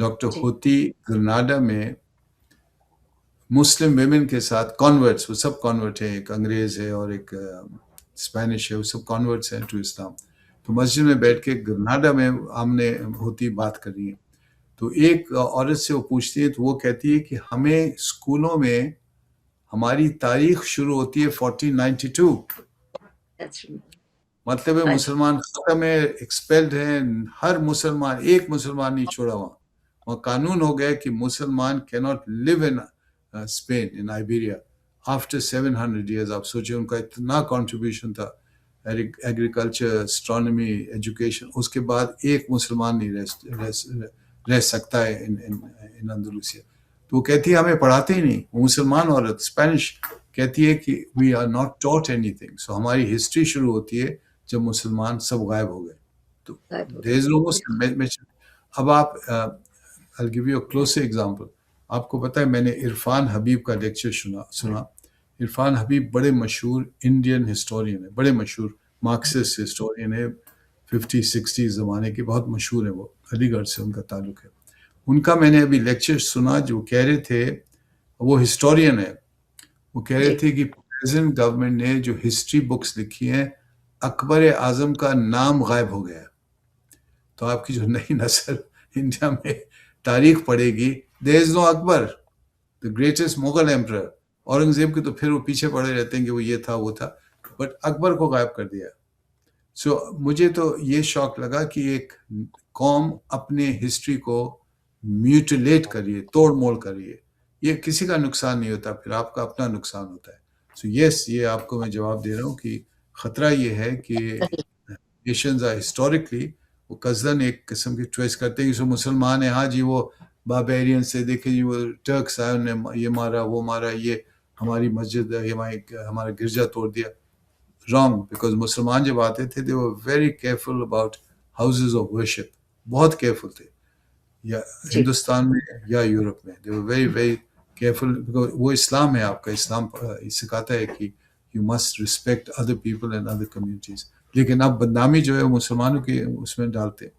Doctor جی ہوتی گرناڈا میں مسلم women کے ساتھ کانورٹس، وہ سب کانورٹ ہیں، ایک انگریز ہے اور ایک اسپینش ہے، وہ سب کانورٹس ہیں ٹو اسلام. تو مسجد میں جی بیٹھ کے گرناڈا میں ہم نے ہوتی بات کر رہی ہیں. تو ایک عورت سے وہ پوچھتی ہے تو وہ کہتی ہے کہ ہمیں اسکولوں میں ہماری تاریخ شروع ہوتی ہے 1492. مطلب ہے اچھا مسلمان ختم ہے، ایکسپیلڈ ہیں، ہر مسلمان، ایک مسلمان نہیں چھوڑا وہاں قانون ہو گیا کہ مسلمان کی not leave in Spain, in Iberia after 700 years. آپ سوچیں ان کا اتنا کنٹریبیوشن تھا، ایگریکلچر، اسٹرانومی، ایجوکیشن. اس کے بعد ایک مسلمان نہیں رہ سکتا ہے ان اندلوسیا. تو وہ کہتی ہے ہمیں پڑھاتے ہی نہیں. وہ مسلمان عورت اسپینش کہتی ہے کہ we are not taught anything. So ہماری ہسٹری شروع ہوتی ہے جب مسلمان سب غائب ہو گئے. تو غائب ہو دیر گئے از نو بالکل مسلم. اب آپ I'll give you a close example. آپ کو پتہ ہے میں نے عرفان حبیب کا لیکچر سنا. عرفان حبیب بڑے مشہور انڈین ہسٹورین ہے، بڑے مشہور مارکسسٹ ہسٹورین ہے، 50-60 زمانے کے، بہت مشہور ہیں. وہ علی گڑھ سے ان کا تعلق ہے. ان کا میں نے ابھی لیکچر سنا جو کہہ رہے تھے، وہ ہسٹورین ہے، وہ کہہ رہے جی تھے کہ پریزنٹ گورنمنٹ نے جو ہسٹری بکس لکھی ہیں اکبر اعظم کا نام غائب ہو گیا. تو آپ کی جو نئی نسل انڈیا میں تاریخ پڑھے گی، there is no Akbar, the greatest Mughal emperor. Aurangzeb کے تو پھر وہ پیچھے پڑے رہتے ہیں کہ وہ یہ تھا وہ تھا، بٹ اکبر کو غائب کر دیا. سو مجھے تو یہ شوق لگا کہ ایک قوم اپنے ہسٹری کو میوٹیلیٹ کریے، توڑ موڑ کریے، یہ کسی کا نقصان نہیں ہوتا، پھر آپ کا اپنا نقصان ہوتا ہے. سو یس، یہ آپ کو میں جواب دے رہا ہوں کہ خطرہ یہ ہے کہ نیشنز آر ہسٹورکلی، وہ قصداً ایک قسم کی چوائس کرتے ہیں کہ جو مسلمان ہیں، ہاں جی وہ باربیرین سے، دیکھیں جی وہ ٹرکس آئے، انہوں نے یہ مارا وہ مارا، یہ ہماری مسجد ہمارا گرجا توڑ دیا. رانگ، بیکاز مسلمان جب آتے تھے they were very careful about houses of worship، بہت کیئرفل تھے، یا جی ہندوستان میں یا یورپ میں they were very very careful because وہ اسلام ہے. آپ کا اسلام سکھاتا ہے کہ you must respect other people and other communities. لیکن اب بدنامی جو ہے وہ مسلمانوں کے اس میں ڈالتے ہیں.